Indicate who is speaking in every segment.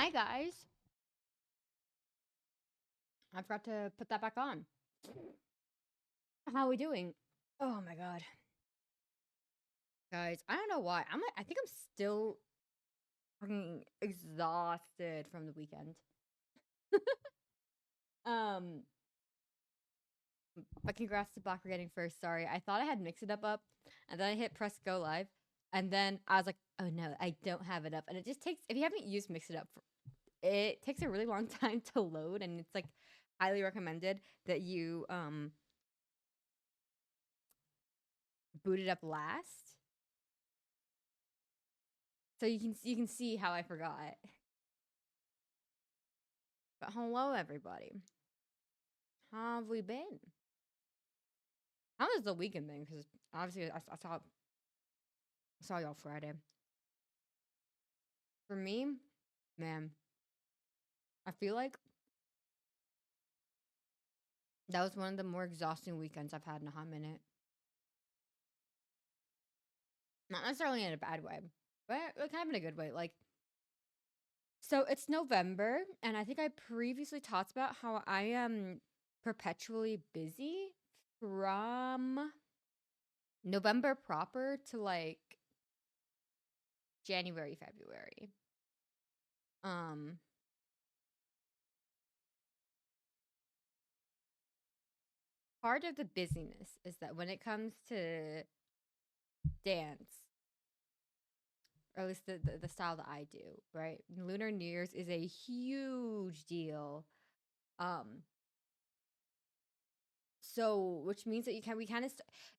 Speaker 1: Hi guys. I forgot to put that back on. How are we doing? Oh my god. Guys, I don't know why. I think I'm still fucking exhausted from the weekend. Um, but congrats to Black for getting first. Sorry. I thought I had mixed it up and then I hit press go live and then I was like, "Oh no, I don't have it up." And it just takes if you haven't used mix it up it takes a really long time to load and it's like highly recommended that you boot it up last. So you can see how I forgot. But hello everybody. How have we been? How was the weekend thing? Because obviously I saw y'all Friday. For me, man, I feel like that was one of the more exhausting weekends I've had in a hot minute. Not necessarily in a bad way, but kind of in a good way. Like, so it's November, and I think I previously talked about how I am perpetually busy from November proper to like January, February. Um, Part of the busyness is that when it comes to dance, or at least the style that I do, right? Lunar New Year's is a huge deal. Um, so which means that we kind of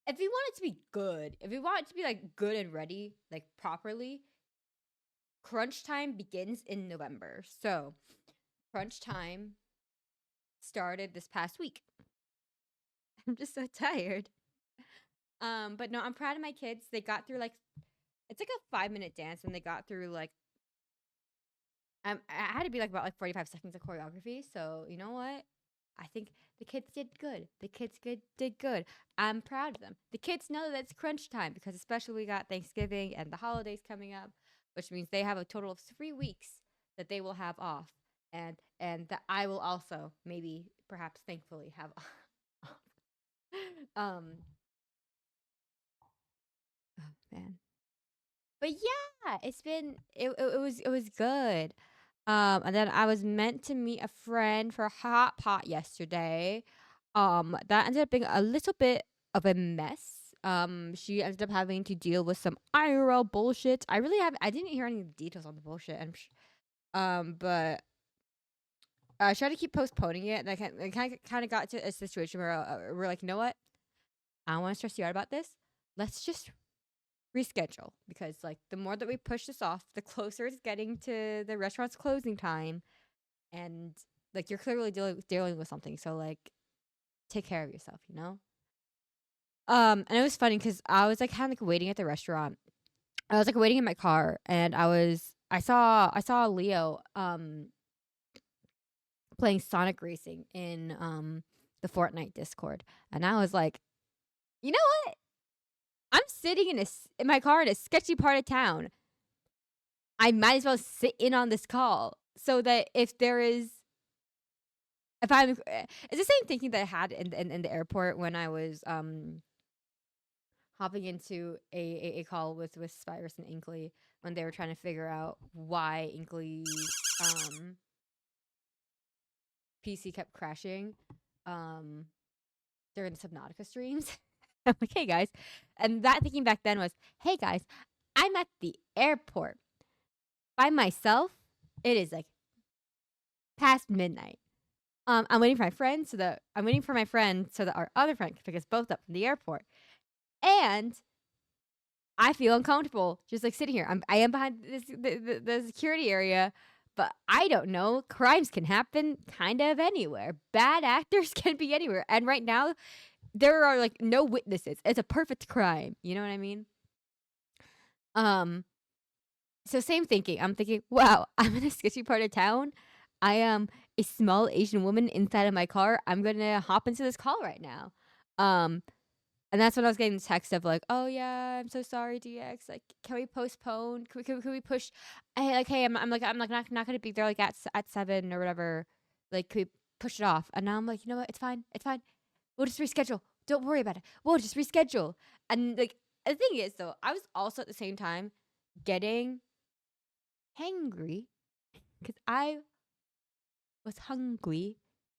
Speaker 1: if we want it to be good, if we want it to be like good and ready, like properly, crunch time begins in November. So crunch time started this past week. I'm just so tired. But no, I'm proud of my kids. They got through like it's like a 5 minute dance, and they got through like I had to be like about like 45 seconds of choreography. So you know what? I think the kids did good. Did good. I'm proud of them. The kids know that it's crunch time because especially we got Thanksgiving and the holidays coming up, which means they have a total of 3 weeks that they will have off, and that I will also maybe perhaps thankfully have off. um. Oh man. But yeah, it was good. And then I was meant to meet a friend for a hot pot yesterday. That ended up being a little bit of a mess. She ended up having to deal with some IRL bullshit. I didn't hear any details on the bullshit. But I tried to keep postponing it, and I kind of got to a situation where we're like, you know what? I don't want to stress you out about this. Let's just reschedule because like the more that we push this off, the closer it's getting to the restaurant's closing time, and like you're clearly dealing with something. So like, take care of yourself, you know. And it was funny because I was like kind of like waiting at the restaurant. I was like waiting in my car, and I saw Leo playing Sonic Racing in the Fortnite Discord, and I was like, you know what? I'm sitting in my car in a sketchy part of town. I might as well sit in on this call so that if I'm it's the same thinking that I had in the airport when I was hopping into a call with Spyrus and Inkley when they were trying to figure out why Inkley's PC kept crashing um during the Subnautica streams. I'm like, hey guys. And that thinking back then was, hey guys, I'm at the airport by myself. It is like past midnight. I'm waiting for my friend so that our other friend can pick us both up from the airport. And I feel uncomfortable just like sitting here. I am behind the security area, but I don't know. Crimes can happen kind of anywhere. Bad actors can be anywhere. And right now, there are like no witnesses. It's a perfect crime. You know what I mean? Um. So same thinking. I'm thinking, wow, I'm in a sketchy part of town. I am a small Asian woman inside of my car. I'm gonna hop into this call right now. Um, And that's when I was getting the text of like, "Oh yeah, I'm so sorry, DX. Like, can we postpone? Can we push? Hey, like, hey, I'm like not gonna be there like at 7 or whatever. Like, can we push it off?" And now I'm like, you know what? It's fine. It's fine. We'll just reschedule. Don't worry about it. We'll just reschedule. And like the thing is though, I was also at the same time getting hangry because I was hungry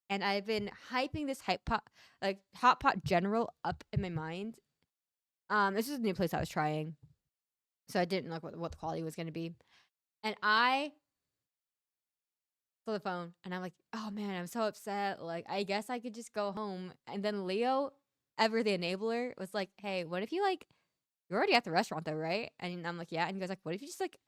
Speaker 1: and I've been hyping this hype pot like hot pot general up in my mind. This is a new place I was trying. So I didn't know what the quality was gonna be. And I saw the phone and I'm like, oh man, I'm so upset. Like, I guess I could just go home. And then Leo, ever the enabler, was like, hey, what if you like you're already at the restaurant though, right? And I'm like, yeah. And he goes like, what if you just like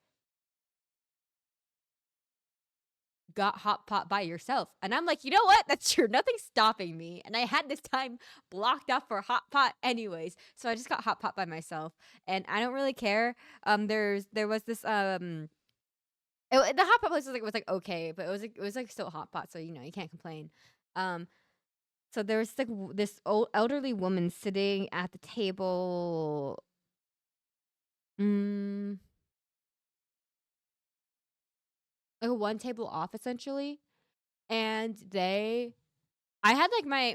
Speaker 1: got hot pot by yourself? And I'm like, you know what? That's true. Nothing's stopping me. And I had this time blocked off for hot pot anyways. So I just got hot pot by myself. And I don't really care. There was this the hot pot place was like okay, but it was like still hot pot, so you can't complain. Um, so there was like this old elderly woman sitting at the table. Mm, like one table off essentially, and I had like my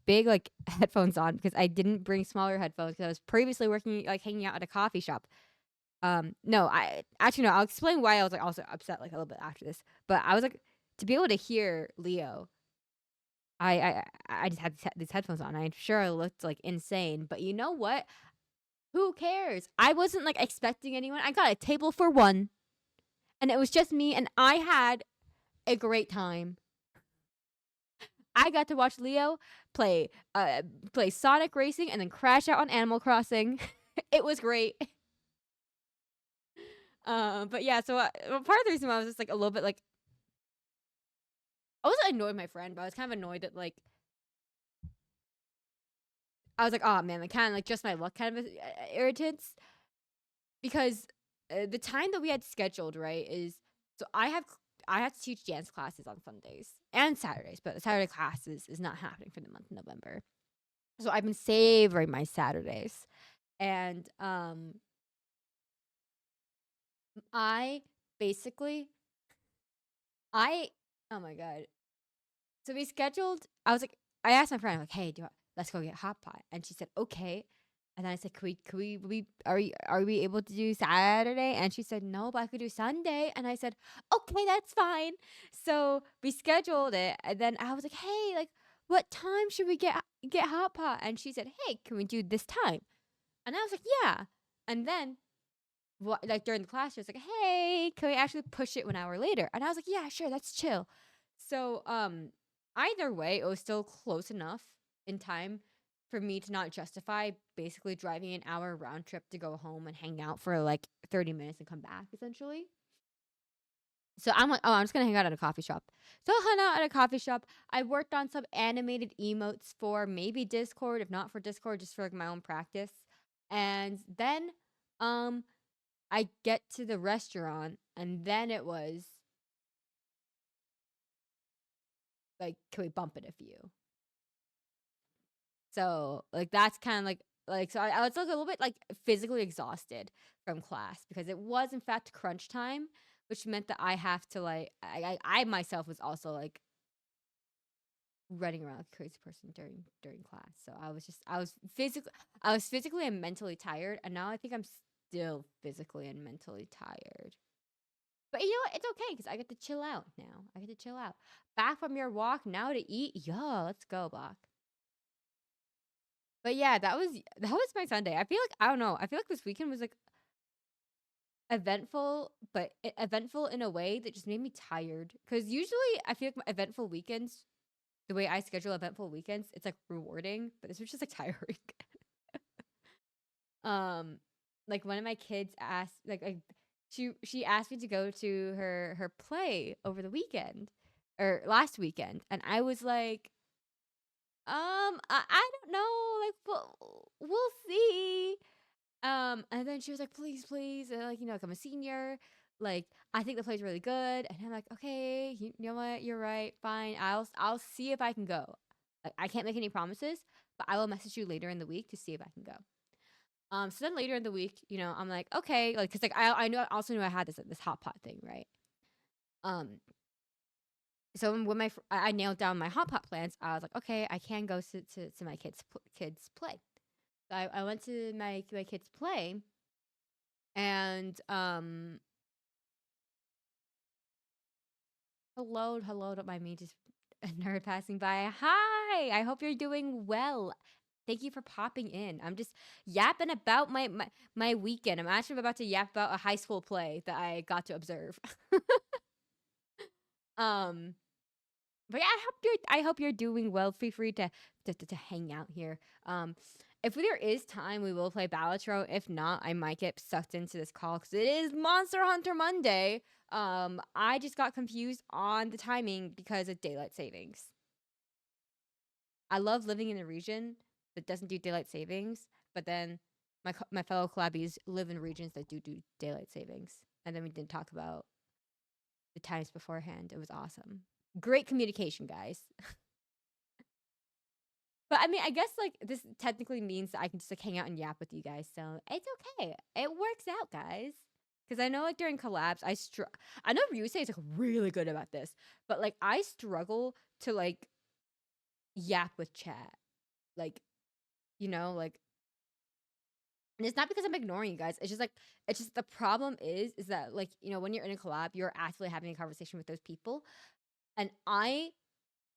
Speaker 1: big like headphones on because I didn't bring smaller headphones because I was previously working like hanging out at a coffee shop. No, I actually no. I'll explain why I was like also upset like a little bit after this, but I was like to be able to hear Leo. I just had these headphones on. I'm sure I looked like insane, but you know what? Who cares? I wasn't like expecting anyone. I got a table for one, and it was just me, and I had a great time. I got to watch Leo play play Sonic Racing and then crash out on Animal Crossing. It was great. But yeah, so part of the reason why I was just like a little bit like I wasn't annoyed with my friend, but I was kind of annoyed that like I was like, oh man, like kind of like just my luck kind of irritants because the time that we had scheduled right is so I have to teach dance classes on Sundays and Saturdays, but the Saturday classes is not happening for the month of November. So I've been savoring my Saturdays, and I basically I oh my god. So we scheduled. I asked my friend like, hey, let's go get hot pot, and she said okay. And then I said, we are we able to do Saturday? And she said, no, but I could do Sunday. And I said, okay, that's fine. So we scheduled it. And then I was like, hey, like, what time should we get hot pot? And she said, hey, can we do this time? And I was like, yeah. And then what like during the class, she was like, hey, can we actually push it 1 hour later? And I was like, yeah, sure, that's chill. So either way, it was still close enough in time for me to not justify basically driving an hour round trip to go home and hang out for like 30 minutes and come back essentially. So I'm like, oh, I'm just gonna hang out at a coffee shop. So I hung out at a coffee shop. I worked on some animated emotes for maybe Discord, if not for Discord, just for like my own practice. And then um I get to the restaurant and then it was like, can we bump it a few? So, like, that's kind of like so I was like a little bit like physically exhausted from class because it was in fact crunch time, which meant that I have to like I myself was also like running around like a crazy person during class. So I was physically and mentally tired, and now I think I'm still physically and mentally tired. But you know what? It's okay because I get to chill out now. I get to chill out. Back from your walk now to eat. Yo, let's go, Bach. But yeah, that was my Sunday. I feel like I don't know. I feel like this weekend was like eventful, but eventful in a way that just made me tired. Because usually I feel like my eventful weekends, the way I schedule eventful weekends, it's like rewarding, but this was just like tiring. um, like one of my kids asked, she asked me to go to her play over the weekend or last weekend, and I was like, I don't know, like we'll see. And then she was like, please, please, and like like I'm a senior, like I think the play's really good, and I'm like, okay, you know what, you're right, fine, I'll see if I can go. I can't make any promises, but I will message you later in the week to see if I can go. So then later in the week, I'm like, okay, like, cause like I know, I also knew I had this hot pot thing, right? Um, so when I nailed down my hot pot plans, I was like, okay, I can go to my kids play. So I went to my kids play, and hello, don't mind me, just a nerd passing by. Hi, I hope you're doing well. Thank you for popping in. I'm just yapping about my weekend. I'm actually about to yap about a high school play that I got to observe. um, but yeah, I hope you're doing well. Feel free to hang out here. If there is time, we will play Balatro. If not, I might get sucked into this call because it is Monster Hunter Monday. I just got confused on the timing because of daylight savings. I love living in a region that doesn't do daylight savings, but then my fellow collabbies live in regions that do daylight savings, and then we didn't talk about the times beforehand. It was awesome. Great communication, guys. But I mean, I guess like this technically means that I can just like hang out and yap with you guys, so it's okay. It works out, guys. Because I know like during collabs, I know Ryusei is like really good about this, but like I struggle to like yap with chat, like like, and it's not because I'm ignoring you guys. It's just the problem is that like when you're in a collab, you're actively having a conversation with those people, and I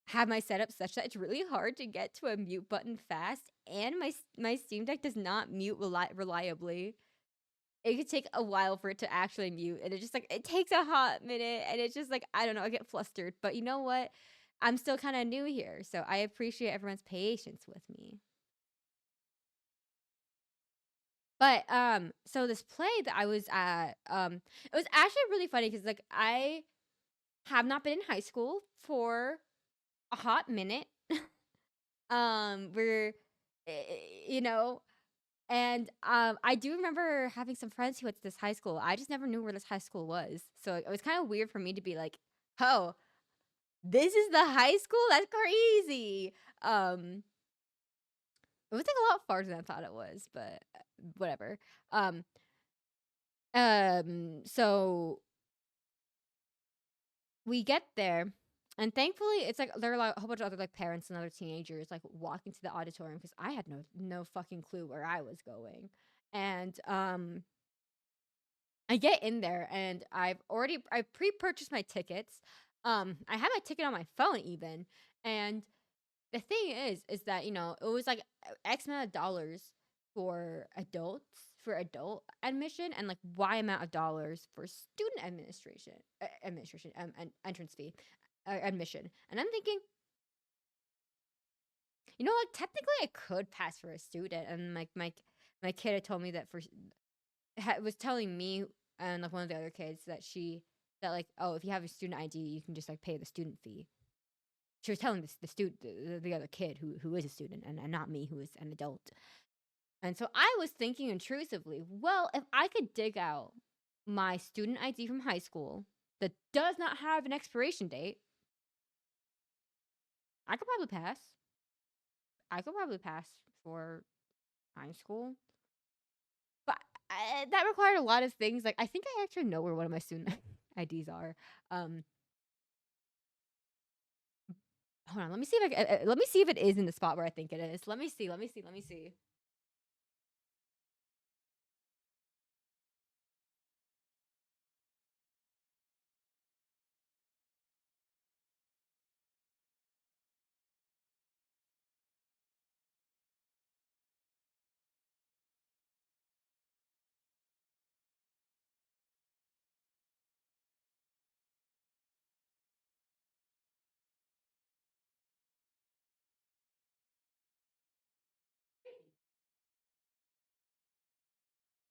Speaker 1: have my setup such that it's really hard to get to a mute button fast, and my Steam Deck does not mute reliably. It could take a while for it to actually mute, and it takes a hot minute, and it's just like I don't know, I get flustered. But you know what? I'm still kind of new here, so I appreciate everyone's patience with me. But so this play that I was at, it was actually really funny because like I have not been in high school for a hot minute. We're, eh, you know, and I do remember having some friends who went to this high school. I just never knew where this high school was, so it was kind of weird for me to be like, "Oh, this is the high school? That's crazy." Um, it was like a lot farther than I thought it was, but whatever. Um, so we get there, and thankfully it's like there are like a whole bunch of other like parents and other teenagers like walking to the auditorium because I had no fucking clue where I was going. And I get in there, and I pre-purchased my tickets. I had my ticket on my phone even, and the thing is that it was like X amount of dollars for adults for adult admission, and like Y amount of dollars for student administration and entrance fee, admission. And I'm thinking, like technically I could pass for a student, and like my kid had told me that was telling me and like one of the other kids that like, oh, if you have a student ID, you can just like pay the student fee. She was telling the student, the other kid who is a student, and not me, who is an adult. And so I was thinking intrusively, well, if I could dig out my student ID from high school that does not have an expiration date, I could probably pass. I could probably pass for high school. But that required a lot of things. Like, I think I actually know where one of my student IDs are. Um, Hold on, let me see if let me see if it is in the spot where I think it is. Let me see. Let me see. Let me see.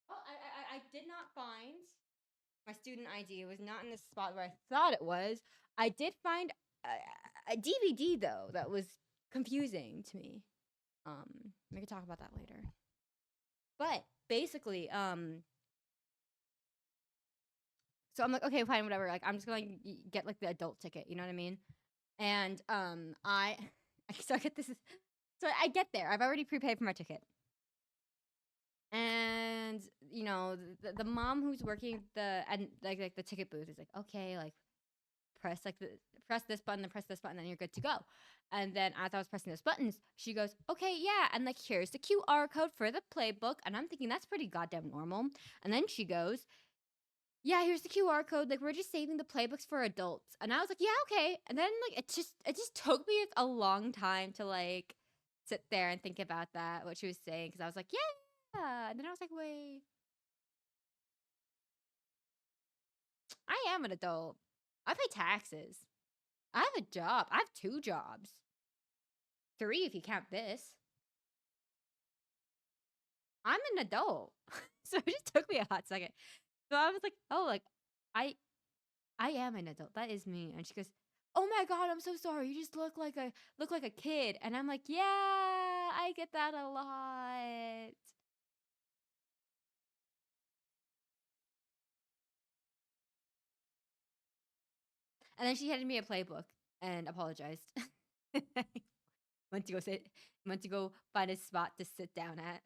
Speaker 1: Well, I did not find my student ID. It was not in the spot where I thought it was. I did find a DVD though that was confusing to me. We can talk about that later. But basically, so I'm like, okay, fine, whatever. Like, I'm just gonna get like the adult ticket. You know what I mean? And I so I get this. So I get there. I've already prepaid for my ticket. And the mom who's working the and like the ticket booth is like, okay, like press like the press this button, then press this button, then you're good to go. And then as I was pressing those buttons, she goes, okay, yeah, and like here's the QR code for the playbook. And I'm thinking that's pretty goddamn normal. And then she goes, yeah, here's the QR code. Like we're just saving the playbooks for adults. And I was like, yeah, okay. And then like it just took me a long time to like sit there and think about that, what she was saying, because I was like, yeah. And then I was like, wait, I am an adult. I pay taxes. I have a job. I have 2 jobs. 3 if you count this. I'm an adult. So it just took me a hot second. So I was like, "Oh, like I I am an adult. That is me." And she goes, "Oh my god, I'm so sorry. You just look like a kid." And I'm like, "Yeah, I get that a lot." And then she handed me a playbook and apologized. Went to go sit went to go find a spot to sit down at.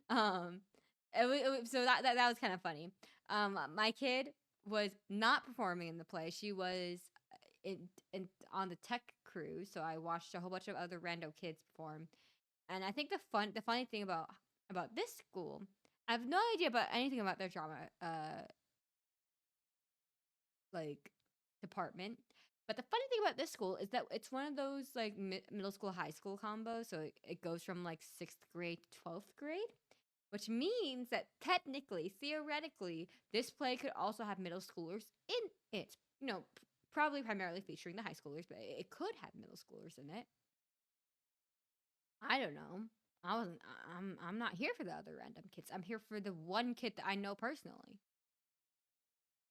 Speaker 1: Um, so that was kind of funny. My kid was not performing in the play. She was in on the tech crew, so I watched a whole bunch of other rando kids perform. And I think the funny thing about this school, I have no idea about anything about their drama like department. But the funny thing about this school is that it's one of those like middle school high school combos, so it goes from like 6th grade to 12th grade. Which means that technically, theoretically, this play could also have middle schoolers in it. Probably primarily featuring the high schoolers, but it could have middle schoolers in it. I don't know. I wasn't. I'm not here for the other random kids. I'm here for the one kid that I know personally.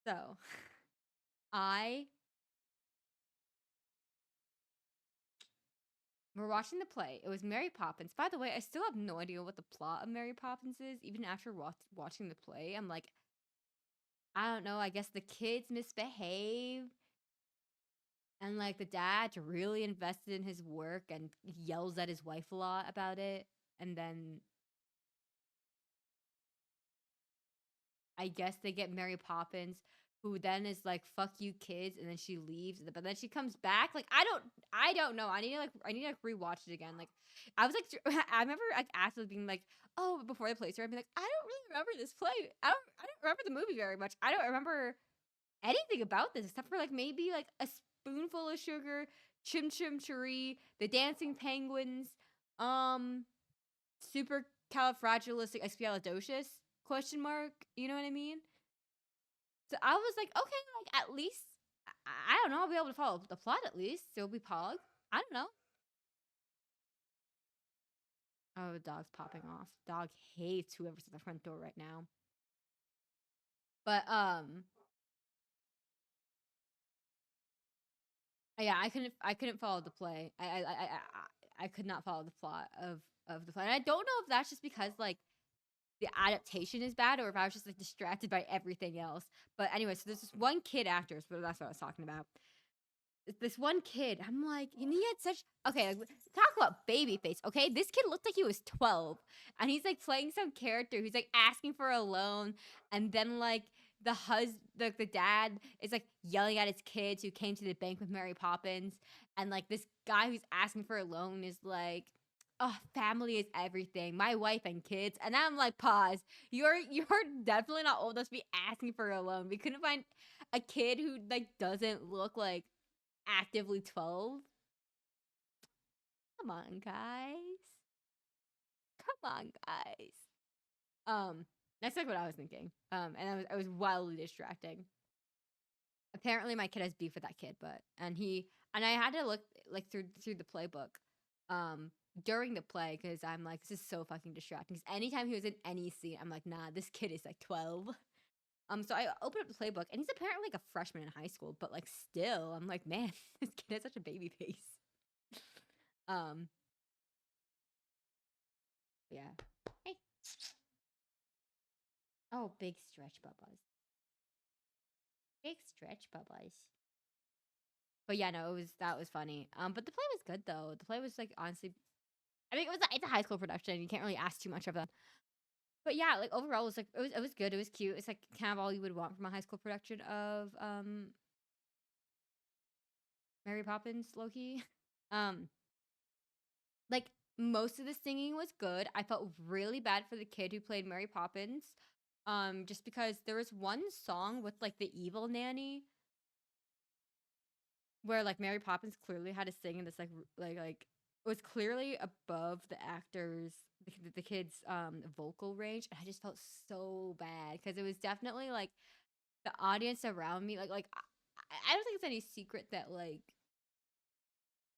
Speaker 1: So, I we're watching the play. It was Mary Poppins. By the way, I still have no idea what the plot of Mary Poppins is. Even after watching the play, I'm like, I don't know. I guess the kids misbehave. And, like, the dad's really invested in his work and yells at his wife a lot about it. And then I guess they get Mary Poppins, who then is like, "Fuck you, kids," and then she leaves. But then she comes back. Like, I don't know. I need to rewatch it again. Like, I was like, I remember like after being like, "Oh," before the play started, I'd be like, "I don't really remember this play. I don't remember the movie very much. I don't remember anything about this except for like maybe like a spoonful of sugar, chim chim cheree, the dancing penguins, um, supercalifragilisticexpialidocious question mark. You know what I mean? So I was like, okay, like at least I don't know, I'll be able to follow the plot at least. It'll be Pog. I don't know. Oh, the dog's popping off. Dog hates whoever's at the front door right now. But yeah, I couldn't follow the play. I could not follow the plot of the play. And I don't know if that's just because like the adaptation is bad or if I was just like distracted by everything else. But anyway, so there's this one kid actor, so that's what I was talking about. This one kid, I'm like, and he had such okay, like, talk about baby face. Okay, this kid looked like he was 12, and he's like playing some character who's like asking for a loan, and then like the dad is like yelling at his kids who came to the bank with Mary Poppins, and like this guy who's asking for a loan is like, oh, family is everything. My wife and kids, and I'm like, pause. You're definitely not old enough to be asking for a loan. We couldn't find a kid who like doesn't look like actively 12. Come on, guys. Come on, guys. That's like what I was thinking. And I was wildly distracting. Apparently my kid has beef with that kid, but and I had to look like through the playbook during the play because I'm like, this is so fucking distracting. Because anytime he was in any scene, I'm like, nah, this kid is like 12. So I opened up the playbook and he's apparently like a freshman in high school, but like still, I'm like, man, this kid has such a baby face. Um, yeah. Hey. Oh, big stretch bubbles. Big stretch bubbles. But yeah, no, that was funny. But the play was good though. The play was like honestly, I mean, it's a high school production. You can't really ask too much of them. But yeah, like overall, it was like it was good. It was cute. It's like kind of all you would want from a high school production of Mary Poppins, low key. Um, like most of the singing was good. I felt really bad for the kid who played Mary Poppins. Just because there was one song with like the evil nanny where like Mary Poppins clearly had to sing in this like it was clearly above the actors the kids vocal range, and I just felt so bad because it was definitely like the audience around me I don't think it's any secret that like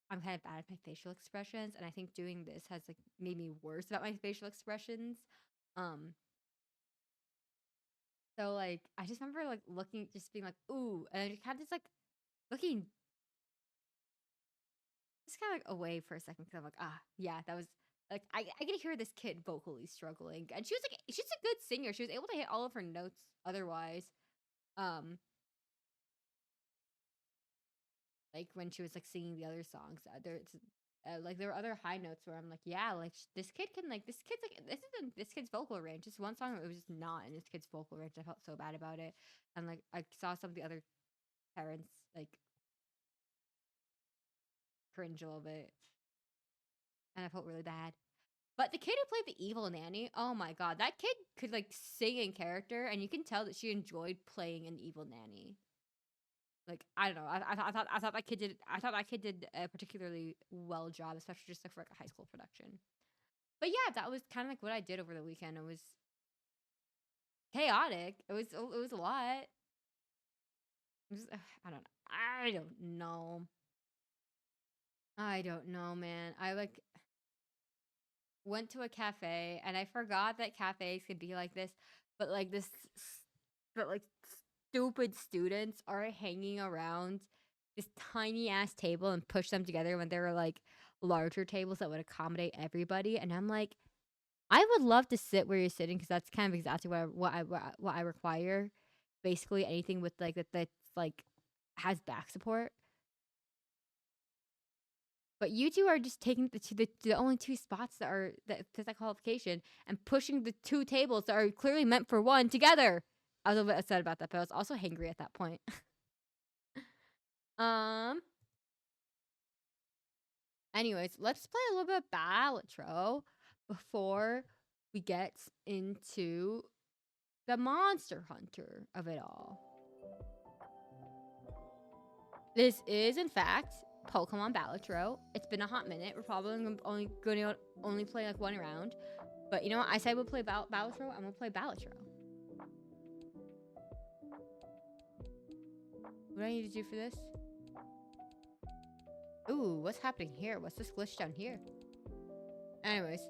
Speaker 1: I'm kind of bad at my facial expressions, and I think doing this has like made me worse about my facial expressions. Um so like I just remember like looking just being like ooh, and I just kind of just like looking just kind of like away for a second because I'm like, ah, yeah, that was like I could hear this kid vocally struggling, and she was like, she's a good singer. She was able to hit all of her notes. Otherwise, um, like when she was like singing the other songs, like there were other high notes where I'm like, yeah, like this kid can like this kid's like this isn't this kid's vocal range. Just one song, it was just not in this kid's vocal range. I felt so bad about it, and like I saw some of the other parents like cringe a little bit, and I felt really bad. But the kid who played the evil nanny, oh my god, that kid could like sing in character, and you can tell that she enjoyed playing an evil nanny. Like I don't know, I thought that kid did a particularly well job, especially just like for like a high school production. But yeah, that was kind of like what I did over the weekend. It was chaotic. It was a lot. It was, I don't know. I don't know, man. I like went to a cafe and I forgot that cafes could be like this, but like but like stupid students are hanging around this tiny ass table and push them together when there were like larger tables that would accommodate everybody. And I'm like, I would love to sit where you're sitting because that's kind of exactly what I require. Basically, anything with like that's like has back support. But you two are just taking the only two spots that fit that qualification and pushing the two tables that are clearly meant for one together. I was a little bit upset about that, but I was also hangry at that point. um. Anyways, let's play a little bit of Balatro before we get into the monster hunter of it all. This is, in fact, Pokemon Balatro. It's been a hot minute. We're probably only going to only play like one round. But you know what? I said we'll play Balatro. I'm going to play Balatro. What do I need to do for this? Ooh, what's happening here? What's this glitch down here? Anyways.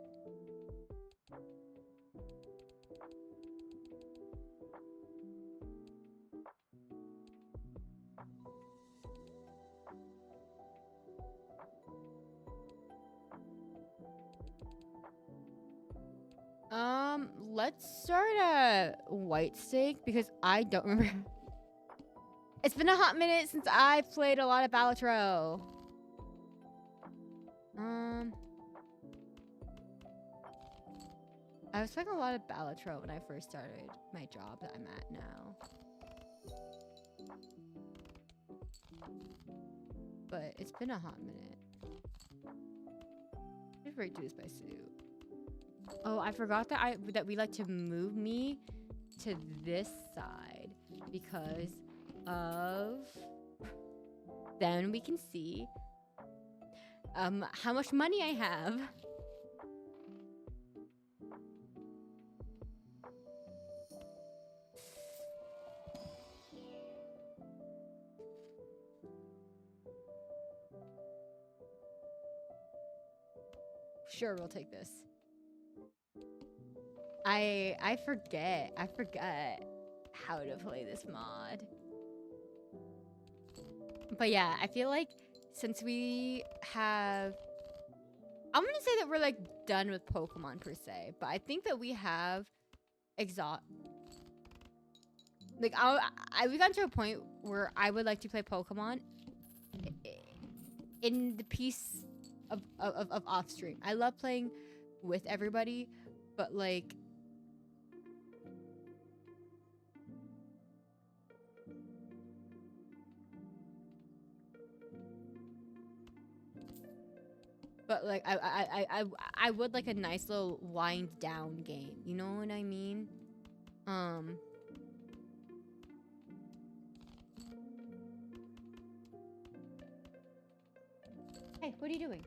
Speaker 1: Let's start at White Stake because I don't remember. It's been a hot minute since I've played a lot of Balatro. I was playing a lot of Balatro when I first started my job that I'm at now. But it's been a hot minute. Let's break do this by suit. Oh, I forgot that we like to move me to this side because of then we can see how much money I have. Sure, we'll take this. I forget how to play this mod. But yeah, I feel like since we have I'm gonna say that we're like done with Pokemon per se, but I think that we have like we've gotten to a point where I would like to play Pokemon in the piece of off stream. I love playing with everybody, but like I would like a nice little wind down game. You know what I mean? Hey, what are you doing?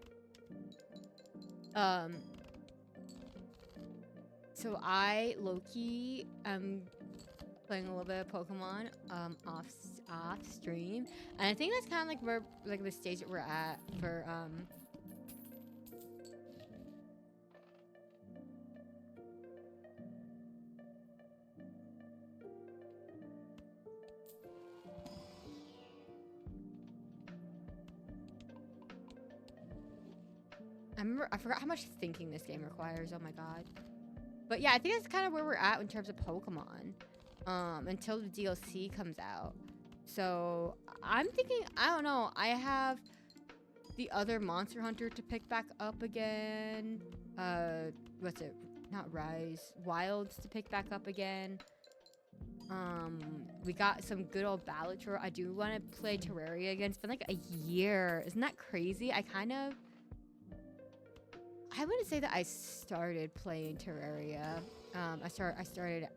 Speaker 1: So I low-key playing a little bit of Pokemon off stream, and I think that's kind of like where like the stage that we're at for I forgot how much thinking this game requires. Oh my god. But yeah, I think that's kind of where we're at in terms of Pokemon. Until the DLC comes out. So I'm thinking, I don't know, I have the other Monster Hunter to pick back up again. What's it? Not Rise. Wilds to pick back up again. We got some good old Balatro. I do want to play Terraria again. It's been like a year. Isn't that crazy? I wouldn't say that I started playing Terraria. I started.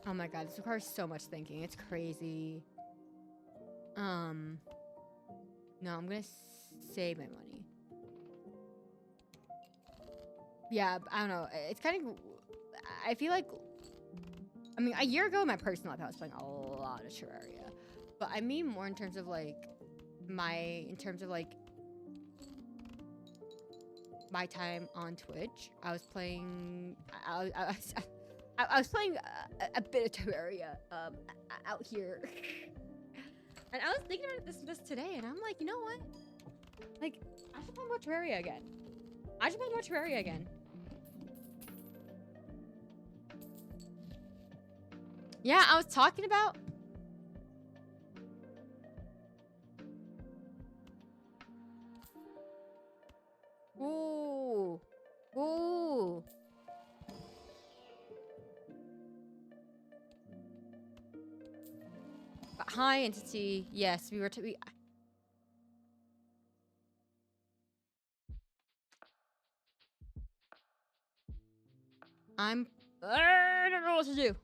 Speaker 1: Oh my god, this requires so much thinking. It's crazy. No, I'm gonna save my money. Yeah, I don't know. It's kind of. I feel like. I mean, a year ago in my personal life, I was playing a lot of Terraria, but I mean more in terms of like my time on Twitch. I was playing. I was playing a bit of Terraria out here, and I was thinking about this today, and I'm like, you know what? Like, I should play more Terraria again. Yeah, I was talking about. Ooh. But high entity. Yes, we. I don't know what to do.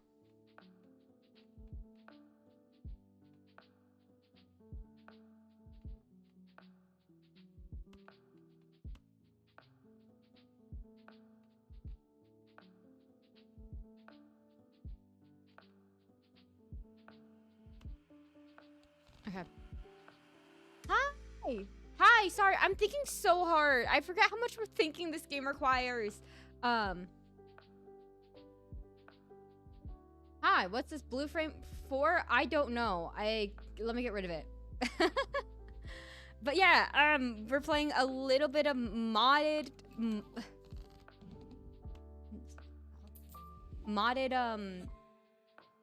Speaker 1: Okay. Hi, sorry, I'm thinking so hard. I forgot how much we're thinking this game requires. Hi, what's this blue frame for? I don't know. Let me get rid of it. But yeah, we're playing a little bit of modded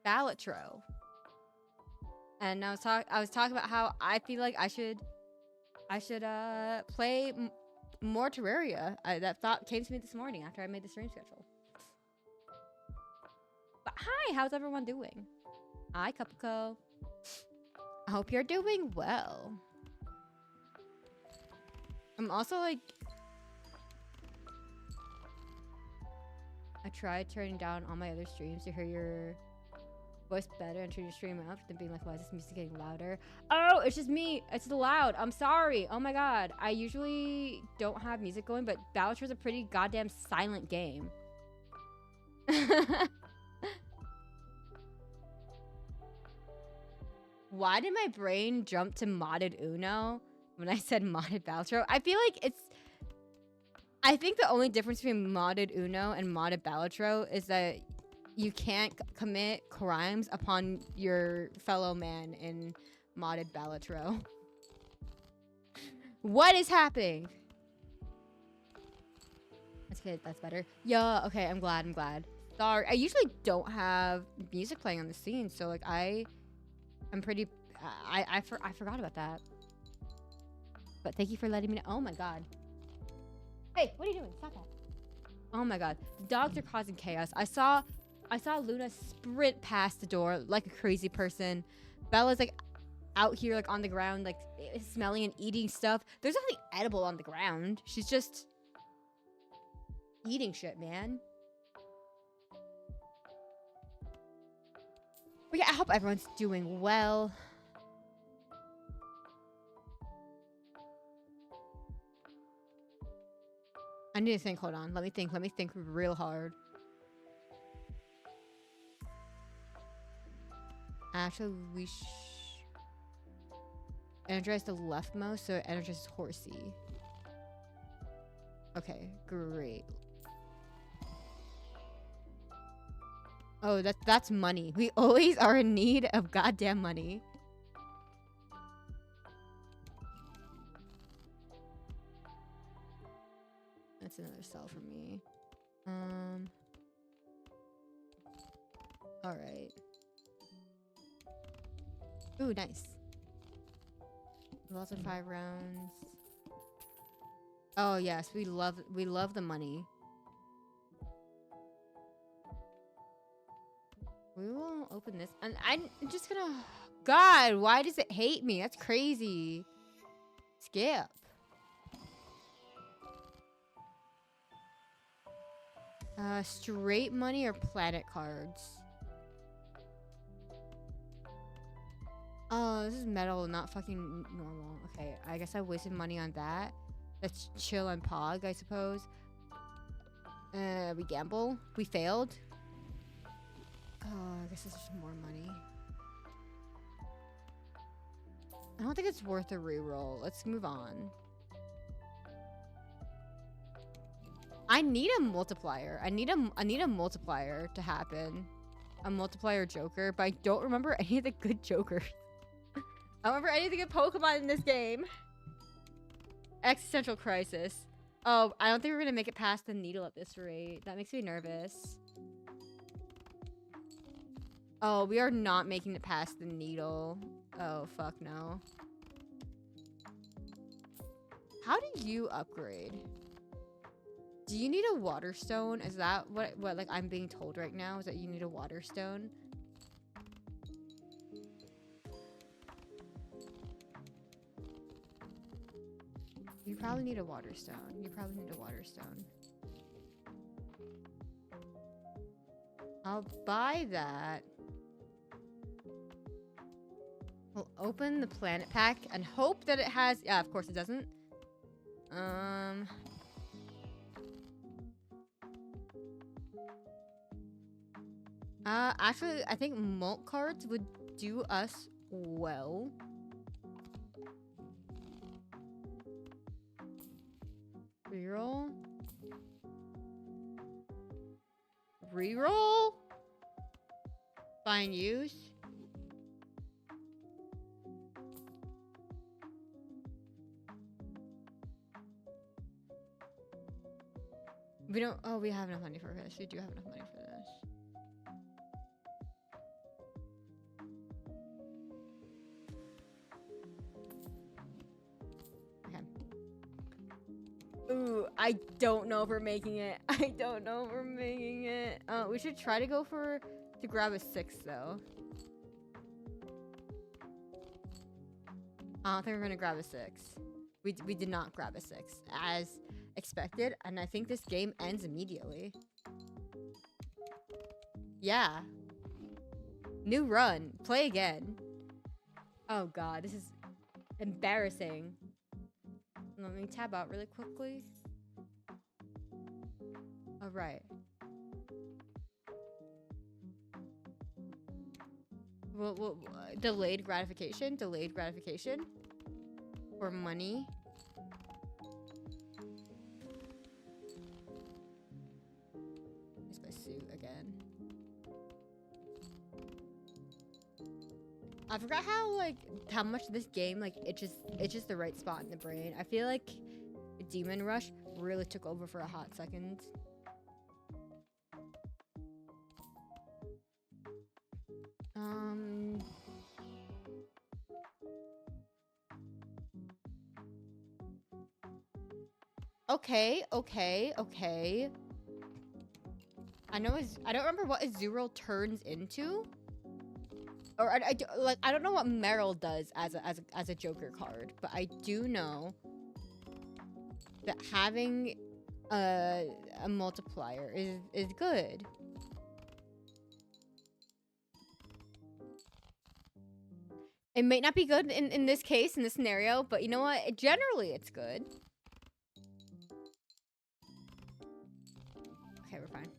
Speaker 1: Balatro. And I was talking about how I feel like I should play more Terraria. That thought came to me this morning after I made the stream schedule. But hi, how's everyone doing? Hi, Cupco. I hope you're doing well. I'm also like, I tried turning down all my other streams to hear your voice better and turn your stream up, then being like, why is this music getting louder? Oh, it's just me. It's loud. I'm sorry. Oh my god. I usually don't have music going, but Balatro is a pretty goddamn silent game. Why did my brain jump to modded Uno when I said modded Balatro? I feel like I think the only difference between modded Uno and modded Balatro is that you can't commit crimes upon your fellow man in modded Balatro. What is happening? That's Okay, that's better. Yeah, okay, I'm glad. Sorry, I usually don't have music playing on the scene, so like I'm pretty, I forgot about that. But thank you for letting me know. Oh my god. Hey, what are you doing? Stop that. Oh my god. The dogs are causing chaos. I saw Luna sprint past the door like a crazy person. Bella's like out here like on the ground like smelling and eating stuff. There's nothing edible on the ground. She's just eating shit, man. But yeah, I hope everyone's doing well. I need to think. Hold on. Let me think real hard. Actually, we energize the leftmost, so it energizes Horsey. Okay, great. Oh, that's money. We always are in need of goddamn money. That's another sell for me. All right. Ooh, nice. Lots of 5 rounds. Oh yes, we love the money. We will open this, and I'm just gonna. God, why does it hate me? That's crazy. Skip. Straight money or planet cards? Oh, this is metal, not fucking normal. Okay, I guess I wasted money on that. Let's chill on Pog, I suppose. We gamble. We failed. Oh, I guess this is more money. I don't think it's worth a reroll. Let's move on. I need a multiplier. I need a multiplier to happen. A multiplier joker, but I don't remember any of the good jokers. I don't remember any of the good Pokemon in this game. Existential crisis. Oh, I don't think we're gonna make it past the needle at this rate. That makes me nervous. Oh, we are not making it past the needle. Oh, fuck no. How do you upgrade? Do you need a water stone? Is that what like I'm being told right now? Is that you need a water stone? You probably need a water stone. You probably need a water stone. I'll buy that. We'll open the planet pack and hope that it has... Yeah, of course it doesn't. Actually, I think mult cards would do us well. Reroll? Reroll? Find use? We don't... Oh, we have enough money for this. We do have enough money for this. Ooh, I don't know if we're making it. I don't know if we're making it. We should try to go to grab a 6 though. I don't think we're gonna grab a 6. We did not grab a 6 as expected, and I think this game ends immediately. Yeah. New run. Play again. Oh god, this is embarrassing. Let me tab out really quickly. All right. Well, delayed gratification? Delayed gratification? Or money? Here's my suit again. I forgot how much this game, like, it's just the right spot in the brain. I feel like Demon Rush really took over for a hot second. Okay. I don't remember what Azurill turns into. Or I don't know what Meryl does as a Joker card, but I do know that having a multiplier is good. It may not be good in this case, in this scenario, but you know what? Generally, it's good. Okay, we're fine.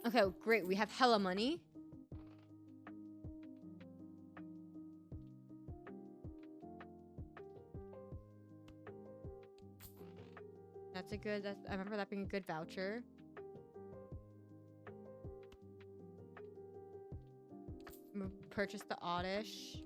Speaker 1: Okay, great. We have hella money. I remember that being a good voucher. Purchase the Oddish.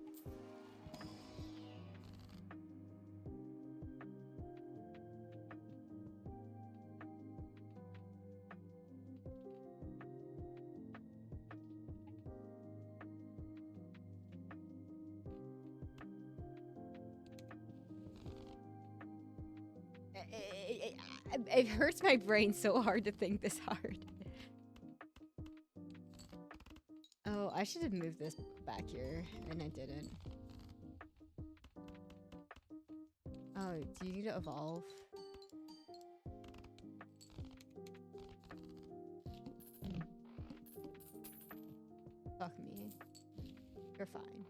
Speaker 1: It hurts my brain so hard to think this hard. Oh, I should have moved this back here, and I didn't. Oh, do you need to evolve? Fuck me. You're fine.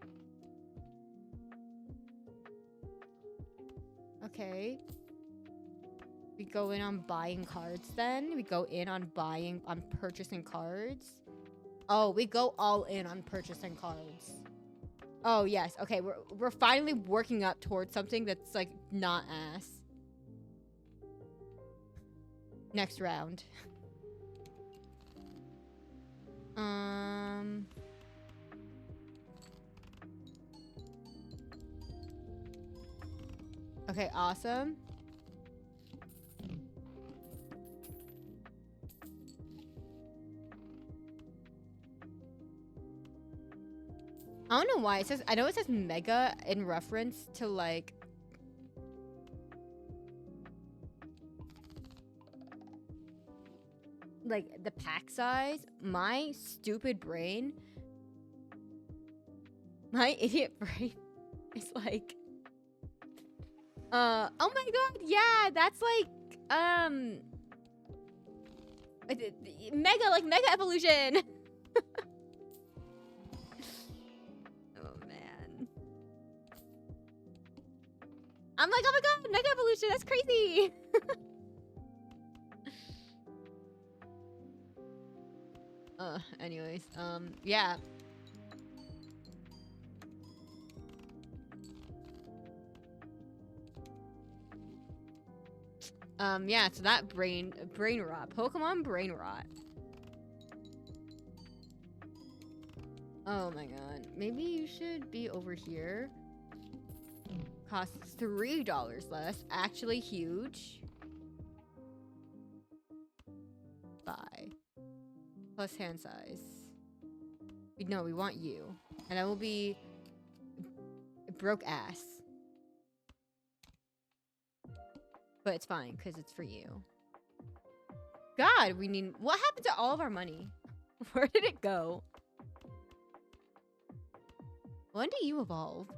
Speaker 1: Okay. We go in on buying cards then. We go in on purchasing cards. Oh, we go all in on purchasing cards. Oh, yes. Okay, we're finally working up towards something that's, like, not ass. Next round. Okay, awesome. I don't know why it says. I know it says mega in reference to like. Like the pack size. My stupid brain. My idiot brain is like. Oh my god! Yeah, that's like mega evolution. I'm like, oh my god, mega evolution, that's crazy. Anyways, yeah. Yeah, so that brain rot. Pokemon brain rot. Oh my god. Maybe you should be over here. Costs $3 less. Actually huge. Buy. Plus hand size. No, we want you. And that will be broke ass. But it's fine, because it's for you. God, we need... What happened to all of our money? Where did it go? When do you evolve?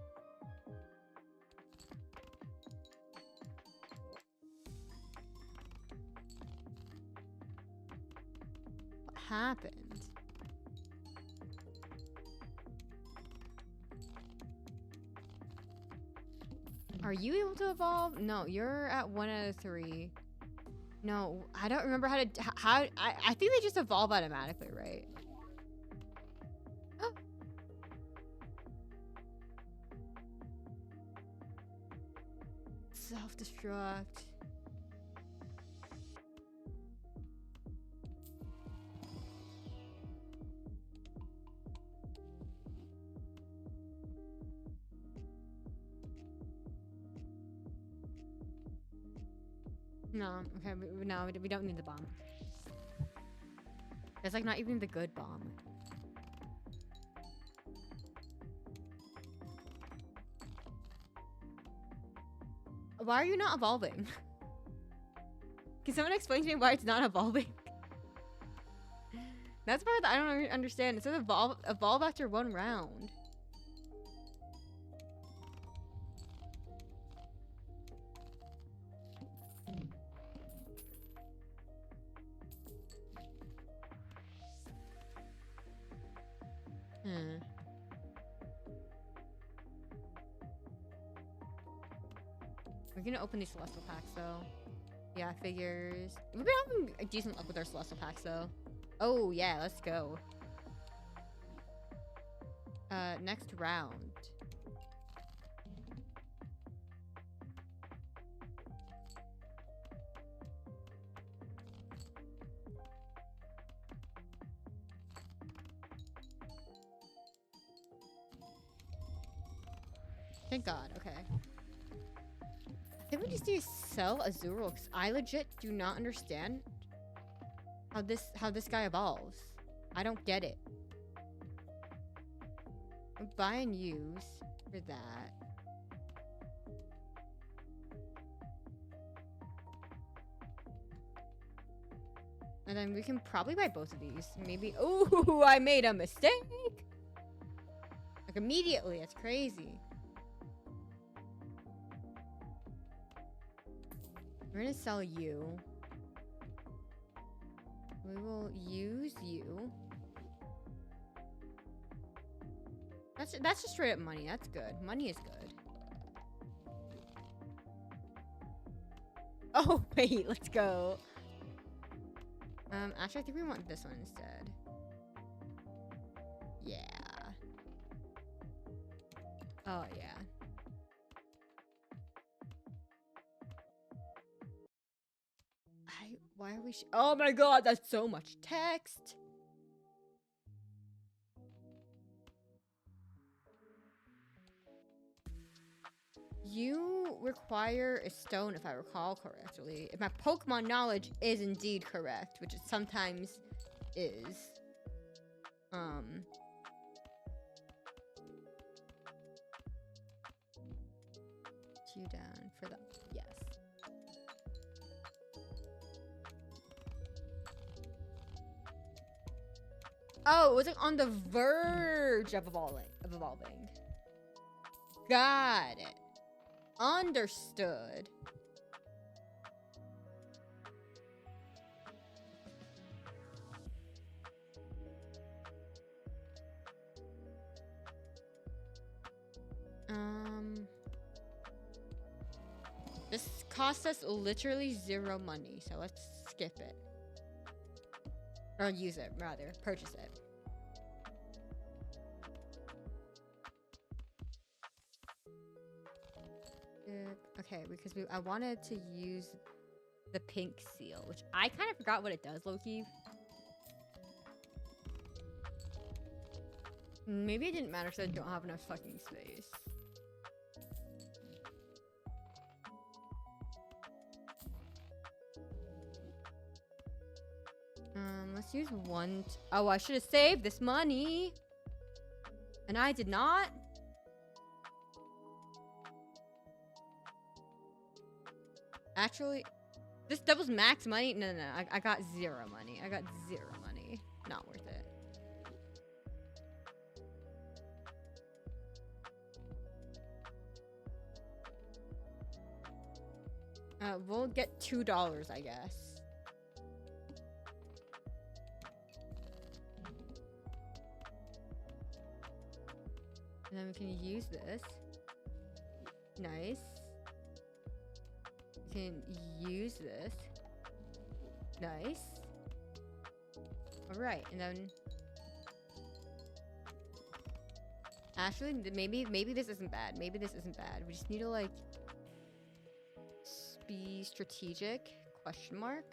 Speaker 1: What happened? Are you able to evolve? No, you're at 1 out of 3. No, I don't remember how to... I think they just evolve automatically, right? Self-destruct. No, okay, no, we don't need the bomb. It's like not even the good bomb. Why are you not evolving? Can someone explain to me why it's not evolving? That's the part that I don't understand. It says evolve after 1 round. We're gonna open these celestial packs though. Yeah, figures. We've been having a decent luck with our celestial packs though. Oh yeah, let's go. Next round. Thank God, okay. I think we just need to sell Azurill, because I legit do not understand how this guy evolves. I don't get it. Buy and use for that. And then we can probably buy both of these. Maybe. Oh, I made a mistake. Like immediately. That's crazy. We're gonna sell you. We will use you. That's just straight up money. That's good. Money is good. Oh wait, let's go. Actually, I think we want this one instead. Yeah. Oh yeah. Why are we? Oh my God, that's so much text. You require a stone, if I recall correctly. If my Pokemon knowledge is indeed correct, which it sometimes is. 2 down for the yes. Oh, it was like on the verge of evolving. Got it. Understood. This cost us literally 0 money, so let's skip it. Or use it, rather. Purchase it. Okay, because I wanted to use the pink seal, which I kind of forgot what it does, Loki. Maybe it didn't matter because I don't have enough fucking space. Let's use one. Oh, I should have saved this money. And I did not. Actually, this doubles max money. No. I got 0 money. I got 0 money. Not worth it. We'll get $2, I guess. And then we can use this. Nice. We can use this. Nice. Alright, and then... Actually, maybe this isn't bad. Maybe this isn't bad. We just need to, like... be strategic? Question mark?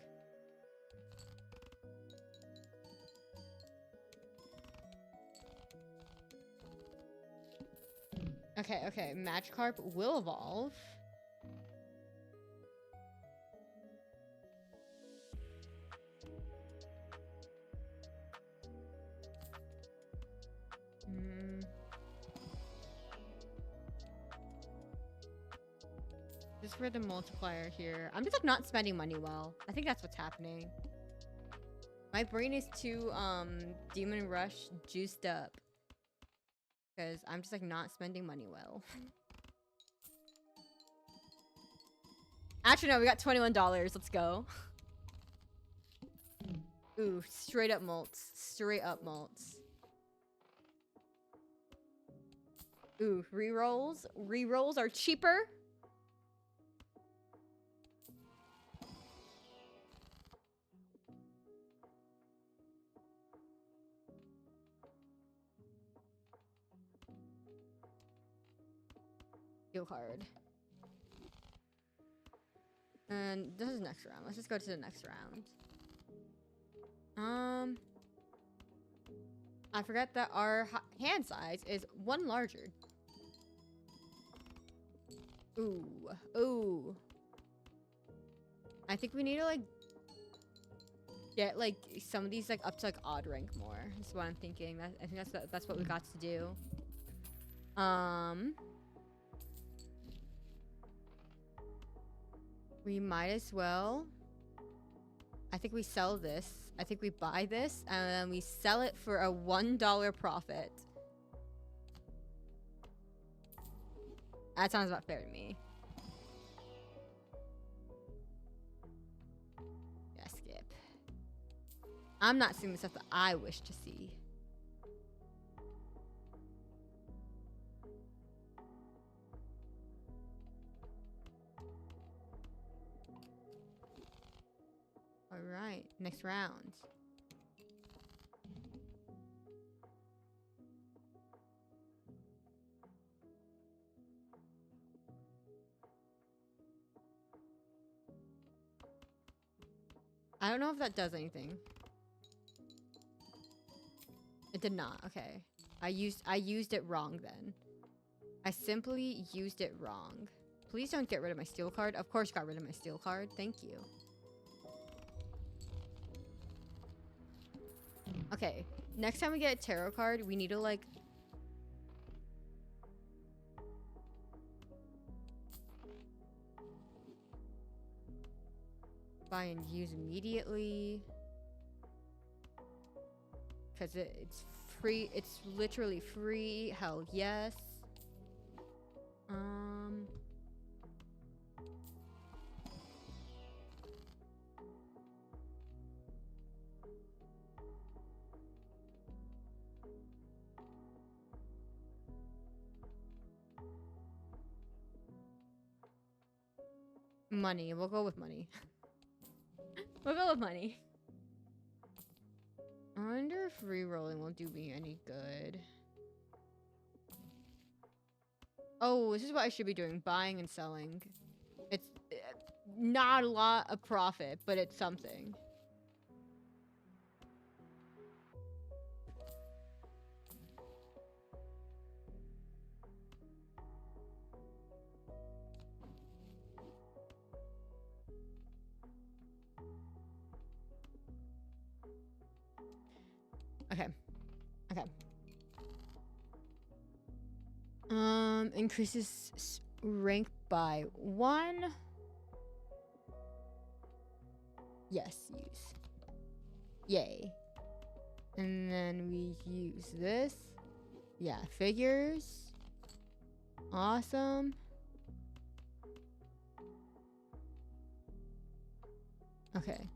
Speaker 1: Okay. Magikarp will evolve. Just for the multiplier here. I'm just like not spending money well. I think that's what's happening. My brain is too Demon Rush juiced up. Because I'm just like not spending money well. Actually, no, we got $21. Let's go. Ooh, straight up malts. Straight up malts. Ooh, rerolls. Rerolls are cheaper. Steel card. And this is next round. Let's just go to the next round. I forgot that our hand size is one larger. Ooh. Ooh. I think we need to like get like some of these like up to like odd rank more. That's what I'm thinking. I think that's what we got to do. We might as well. I think we sell this. I think we buy this and then we sell it for a $1 profit. That sounds about fair to me. Yeah, skip. I'm not seeing the stuff that I wish to see. All right, next round. I don't know if that does anything. It did not. Okay. I used it wrong then. I simply used it wrong. Please don't get rid of my steel card. Of course, got rid of my steel card. Thank you. Okay. Next time we get a tarot card, we need to like buy and use immediately. Because it's free. It's literally free. Hell yes. Money. We'll go with money. We'll go with money. I wonder if re-rolling won't do me any good. Oh, this is what I should be doing. Buying and selling. It's not a lot of profit, but it's something. Okay. Okay. Increases rank by 1. Yes, use. Yay. And then we use this. Yeah, figures. Awesome. Okay.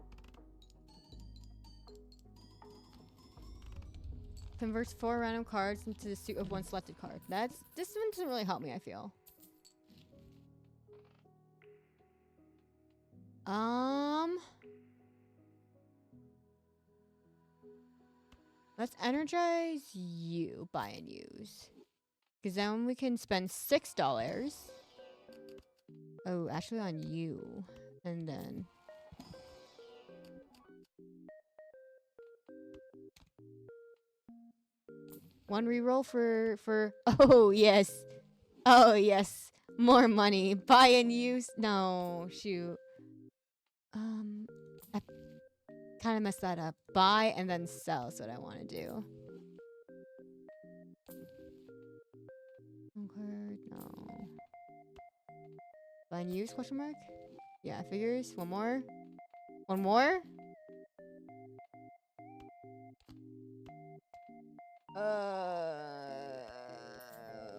Speaker 1: Converts 4 random cards into the suit of 1 selected card. This one doesn't really help me, I feel. Let's energize you, buy and use. Because then we can spend $6. Oh, actually on you. And then... one reroll for... Oh, yes. Oh, yes. More money. Buy and use. No, shoot. I kind of messed that up. Buy and then sell is what I want to do. Okay, no. Blind use, question mark? Yeah, figures. One more. One more?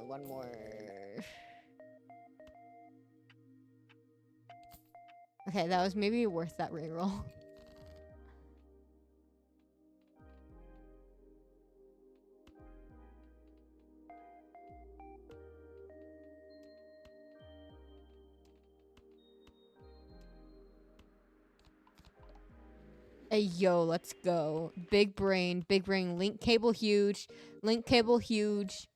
Speaker 1: One more. Okay, that was maybe worth that reroll. Hey, yo, let's go. Big brain, link cable huge. Link cable huge.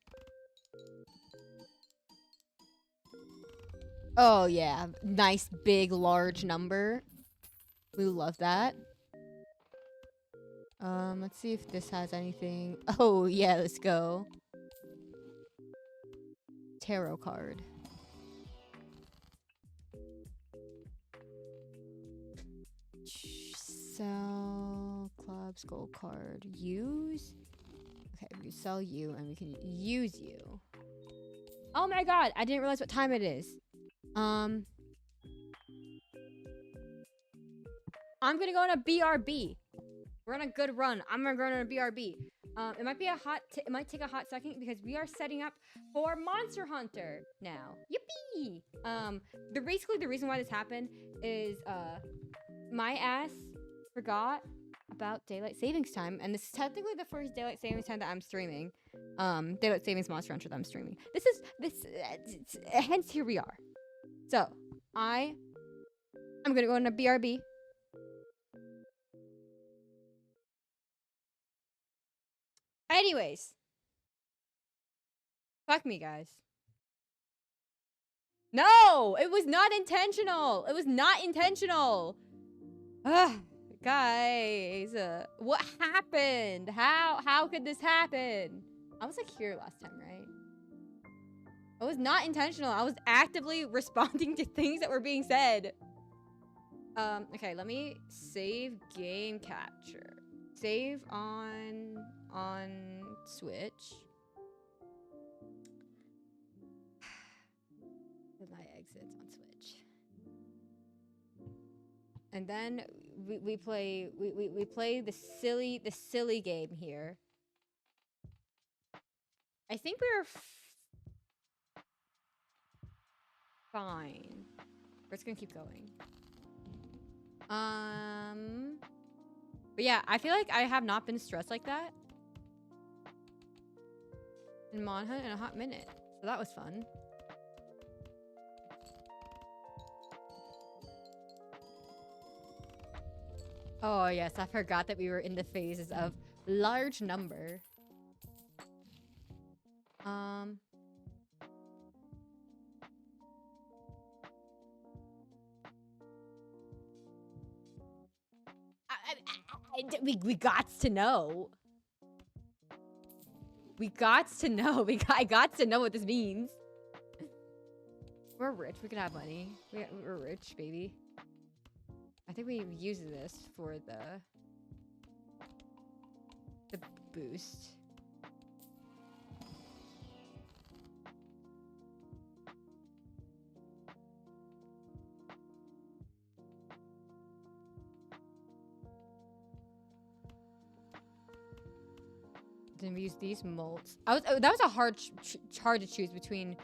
Speaker 1: Oh, yeah. Nice, big, large number. We love that. Let's see if this has anything. Oh, yeah, let's go. Tarot card. Sell club skull card. Use. Okay, we sell you and we can use you. Oh my god, I didn't realize what time it is. I'm gonna go on a BRB. We're on a good run. I'm gonna go on a BRB. It might be it might take a hot second because we are setting up for Monster Hunter now. Yippee! Basically the reason why this happened is my ass forgot about daylight savings time, and this is technically the first daylight savings time that I'm streaming. Daylight savings Monster Hunter that I'm streaming. Hence here we are. So I'm gonna go on a BRB. Anyways, fuck me, guys. No, it was not intentional. It was not intentional. Ugh. Guys, what happened? How could this happen? I was like here last time, right? It was not intentional. I was actively responding to things that were being said. Okay, let me save game capture. Save on Switch. My exits on Switch. And then we play the silly game here. I think we were fine. We're just gonna keep going. But yeah, I feel like I have not been stressed like that in Mon Hunt in a hot minute. So that was fun. Oh yes, I forgot that we were in the phases of large number. We got to know. We got to know. I got to know what this means. We're rich. We can have money. We're rich, baby. I think we use this for the boost. Then we use these molds. That was a hard to choose between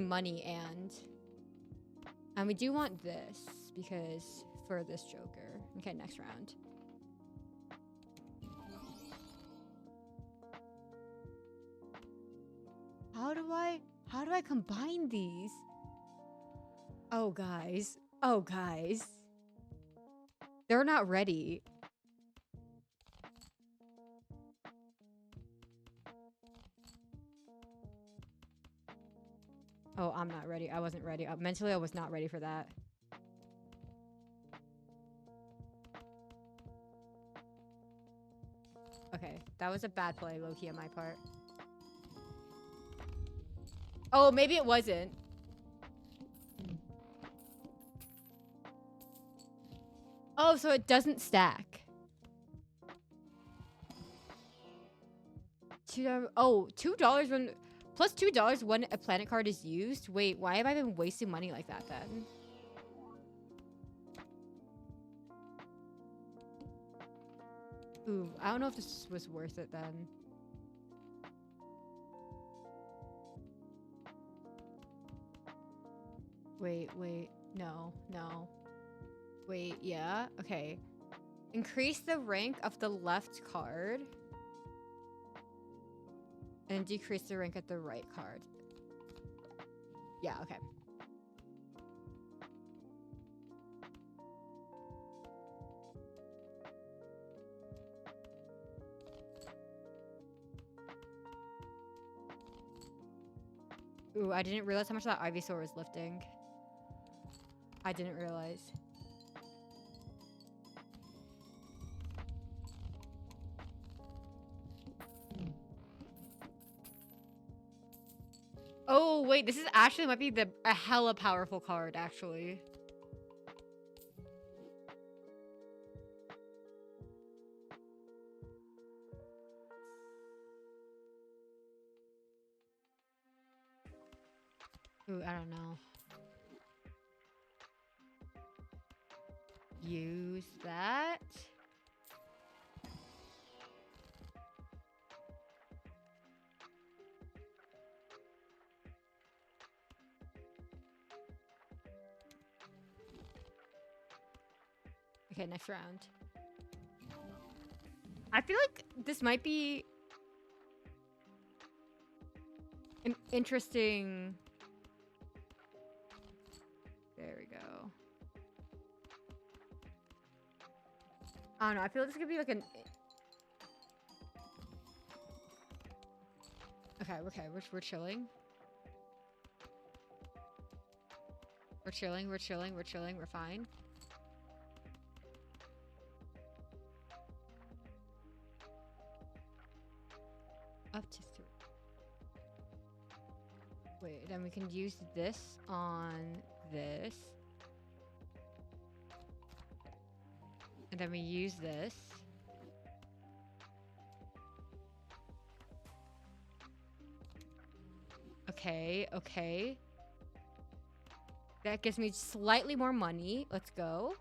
Speaker 1: money and we do want this because for this Joker. Okay, next round. How do I combine these? Oh guys. They're not ready. Oh, I'm not ready. I wasn't ready. Mentally, I was not ready for that. Okay, that was a bad play, low-key, on my part. Oh, maybe it wasn't. Oh, so it doesn't stack. $2 when plus $2 when a planet card is used. Wait, why have I been wasting money like that then? Ooh, I don't know if this was worth it then. Wait, no. Wait, yeah, okay. Increase the rank of the left card. And decrease the rank of the right card. Yeah, okay. Ooh, I didn't realize how much that Ivysaur was lifting. I didn't realize. Oh, wait, this is actually might be a hella powerful card, actually. Ooh, I don't know. Use that. Okay, next round. I feel like this might be an interesting... There we go. I don't know. I feel like this could be like an... Okay, we're chilling. We're chilling, we're fine. Up to 3. Wait, then we can use this on this. And then we use this. Okay. That gives me slightly more money. Let's go.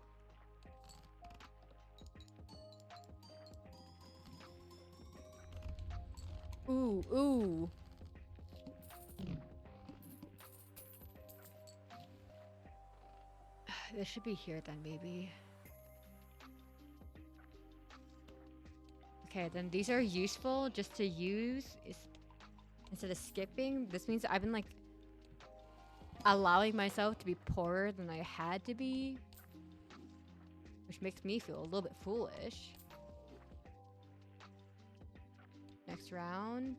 Speaker 1: Ooh. This should be here then, baby. Okay, then these are useful just to use instead of skipping. This means I've been like allowing myself to be poorer than I had to be, which makes me feel a little bit foolish. Next round.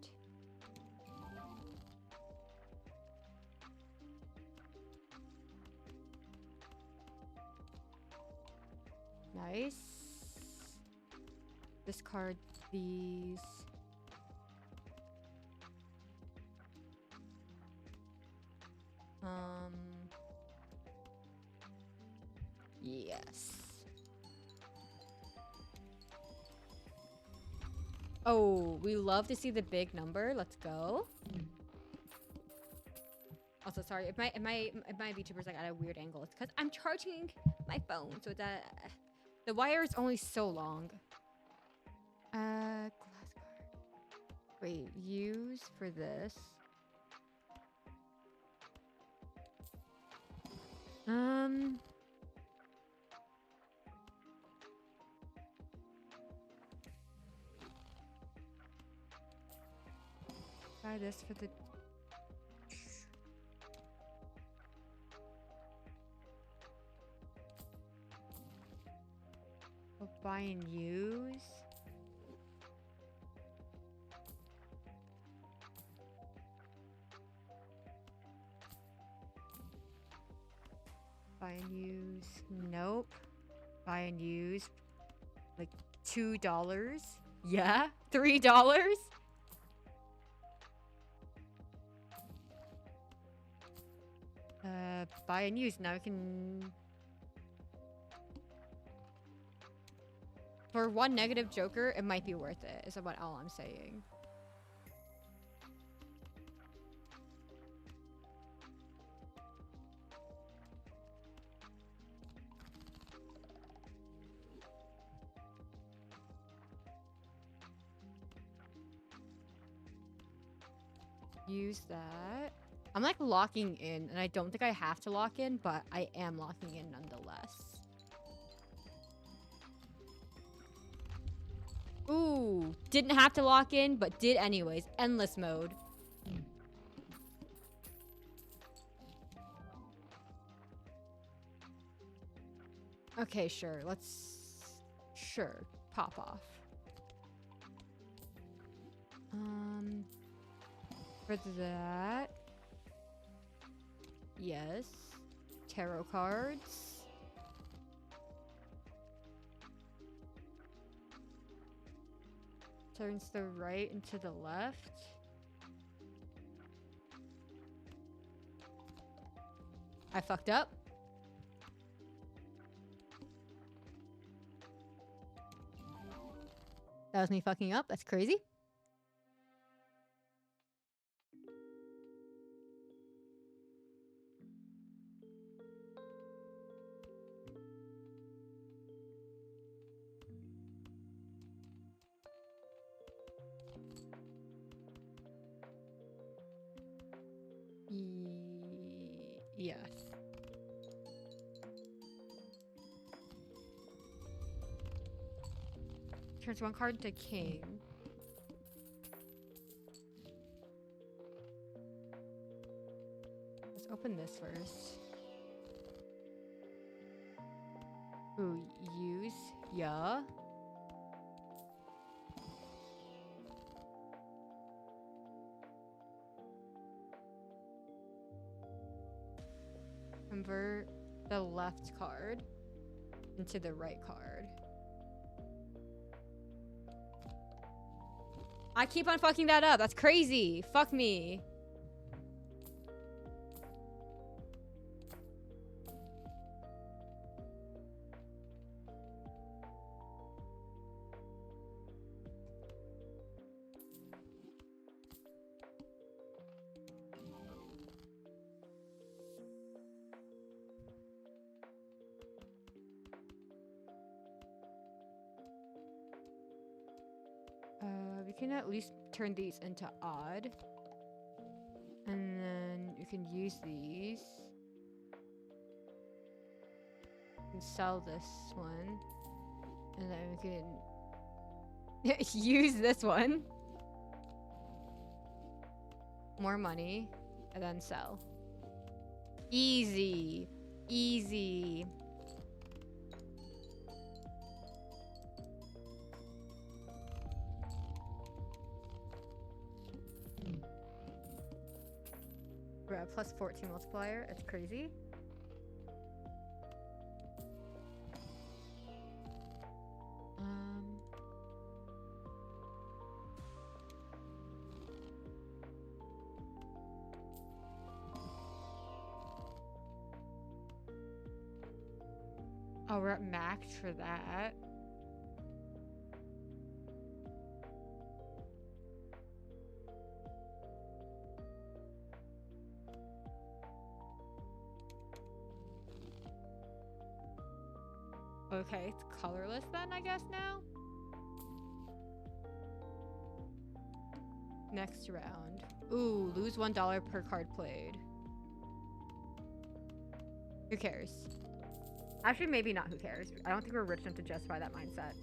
Speaker 1: Nice. Discard these. Yes. Oh, we love to see the big number. Let's go. Also, sorry, if my VTuber's like at a weird angle, it's because I'm charging my phone, so that the wire is only so long. Glass card. Wait, use for this. Buy this for the... We'll buy and use. Buy and use. Nope. Buy and use. Like $2. Yeah? $3? Buy and use. Now we can... For one negative joker, it might be worth it, is about all I'm saying. Use that. I'm like locking in, and I don't think I have to lock in, but I am locking in nonetheless. Ooh, didn't have to lock in, but did anyways. Endless mode. Okay, sure. Sure, pop off. For that, yes. Tarot cards. Turns the right into the left. I fucked up. That was me fucking up. That's crazy. Yes. Turns one card to king. Let's open this first. Ooh, use. Yeah. Convert the left card into the right card. I keep on fucking that up. That's crazy. Fuck me. We can at least turn these into odd. And then you can use these. And sell this one. And then we can use this one. More money. And then sell. Easy. Easy. We're at plus 14 multiplier. It's crazy. Oh, we're at max for that. Okay, it's colorless then, I guess, now? Next round. Ooh, lose $1 per card played. Who cares? Actually, maybe not who cares. I don't think we're rich enough to justify that mindset.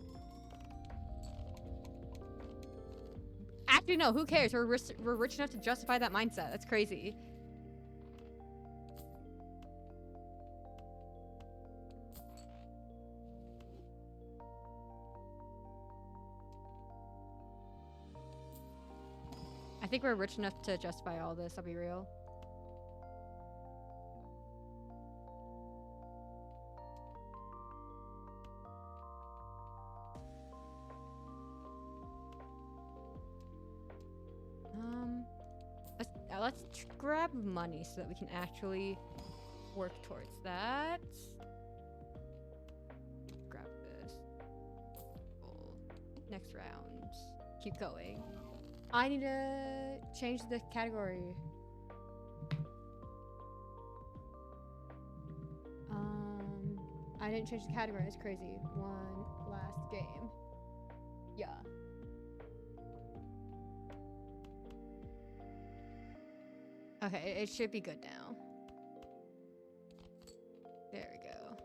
Speaker 1: Actually, no, who cares? We're rich enough to justify that mindset. That's crazy. I think we're rich enough to justify all this, I'll be real. Let's grab money so that we can actually work towards that. Grab this. Cool. Next round. Keep going. I need to change the category. I didn't change the category. It's crazy. One last game. Yeah. Okay, it should be good now. There we go.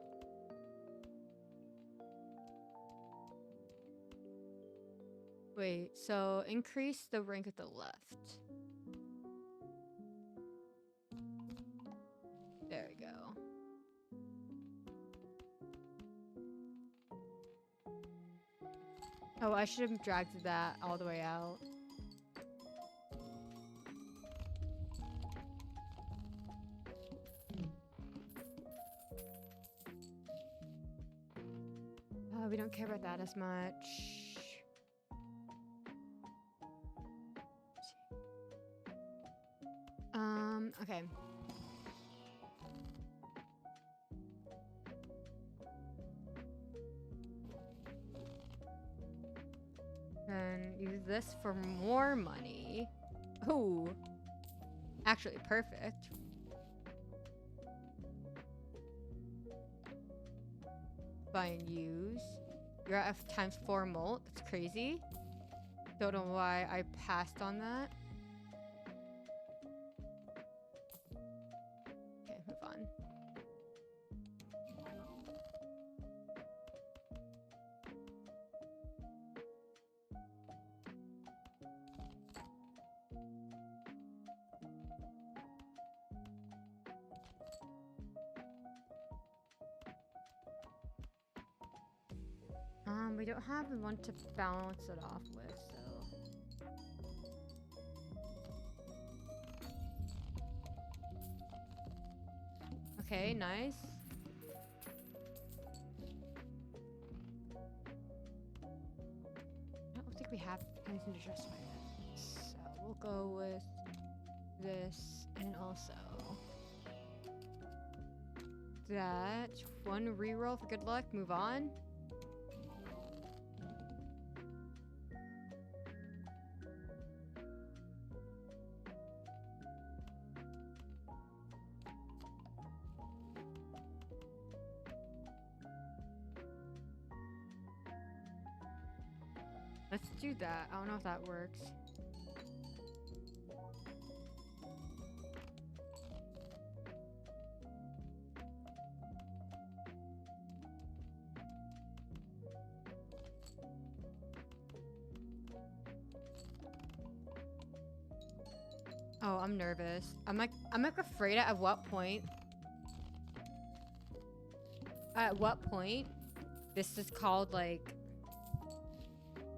Speaker 1: Wait, so increase the rank at the left. There we go. Oh, I should have dragged that all the way out. Oh, we don't care about that as much. Okay. Then use this for more money. Ooh. Actually, perfect. Buy and use. You're at F times 4 molt. That's crazy. Don't know why I passed on that. Okay, move on. We don't have one to balance it off with, so. Okay, nice. I don't think we have anything to justify that. So we'll go with this and also that. One reroll for good luck. Move on. Let's do that. I don't know if that works. Oh, I'm nervous. I'm like afraid at what point. At what point this is called like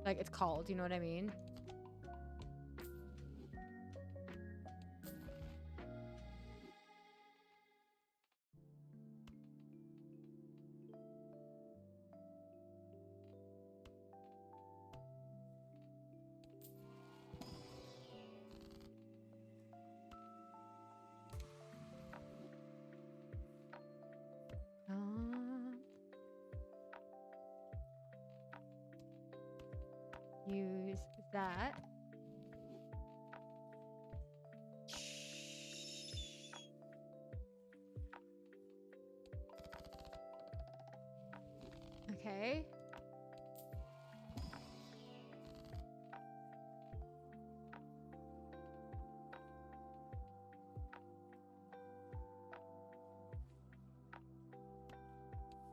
Speaker 1: it's called, you know what I mean? Use that. Okay.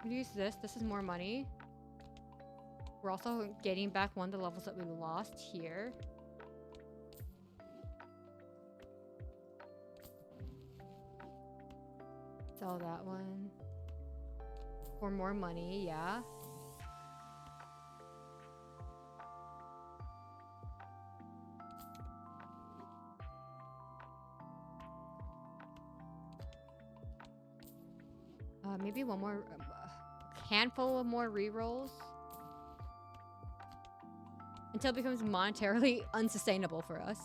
Speaker 1: Use this. This is more money. We're also getting back one of the levels that we lost here. Sell that one. For more money, yeah. Maybe one more, handful of more rerolls. Until it becomes monetarily unsustainable for us.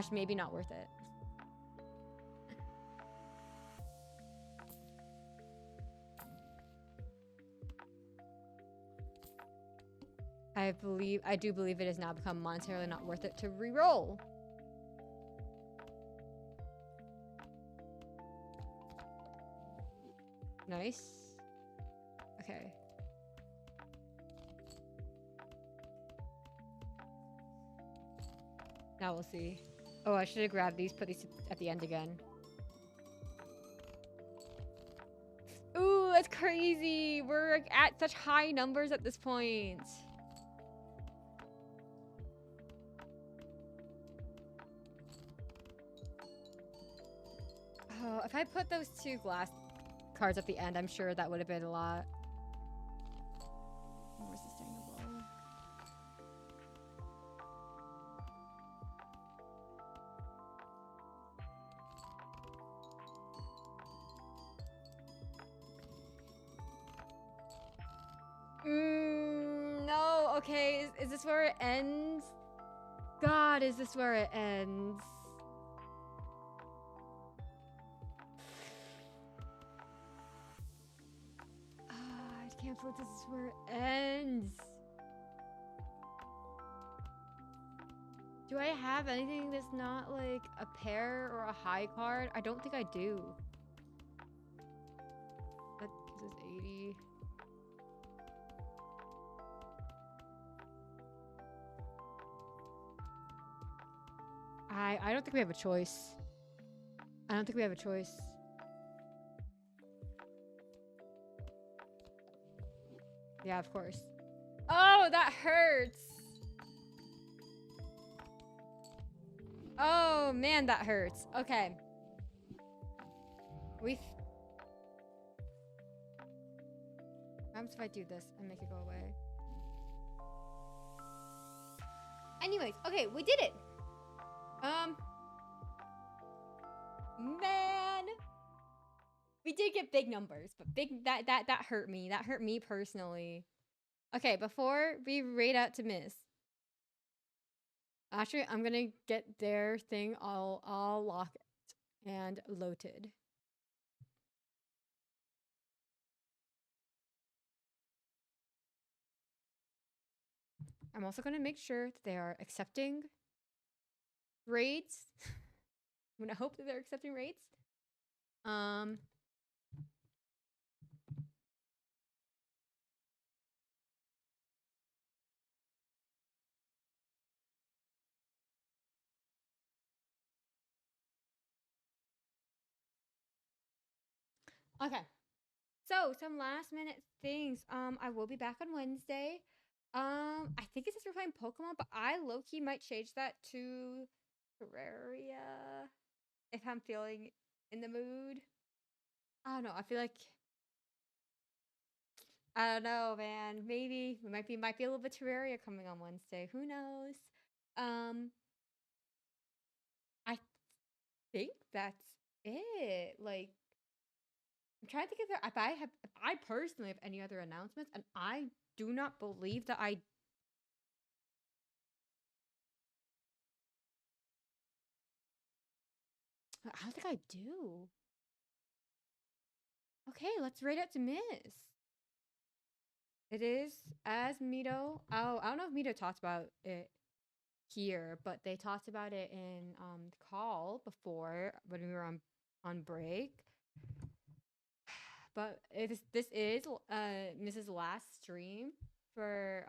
Speaker 1: / maybe not worth it. I do believe it has now become monetarily not worth it to reroll. Nice. Okay. Now we'll see. Oh, I should have grabbed these, put these at the end again. Ooh, that's crazy. We're like, at such high numbers at this point. Oh, if I put those 2 glass cards at the end, I'm sure that would have been a lot more sustainable. No, okay, is this where it ends? God, is this where it ends? I can't believe this is where it ends. Do I have anything that's not like a pair or a high card? I don't think I do. That gives us 80. I don't think we have a choice. I don't think we have a choice. Yeah, of course. Oh, that hurts. Oh, man, that hurts. Okay. What happens if I do this and make it go away? Anyways, okay, we did it. Man. We did get big numbers, but that hurt me. That hurt me personally. Okay, before we raid out to Miss. Actually, I'm gonna get their thing all locked and loaded. I'm also gonna make sure that they are accepting raids. I'm gonna hope that they're accepting raids. Okay. So some last minute things. I will be back on Wednesday. I think it's just we're playing Pokemon, but I low-key might change that to Terraria if I'm feeling in the mood. I don't know. I feel like I don't know, man. Maybe we might be a little bit Terraria coming on Wednesday. Who knows? I think that's it. Like I'm trying to think if I personally have any other announcements, and I do not believe that I don't think I do. Okay, let's rate it to Miss. It is as Mito. Oh, I don't know if Mito talked about it here, but they talked about it in the call before when we were on break. But this is Mrs. last stream for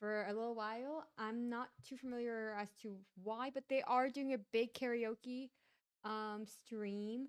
Speaker 1: for a little while. I'm not too familiar as to why, but they are doing a big karaoke stream.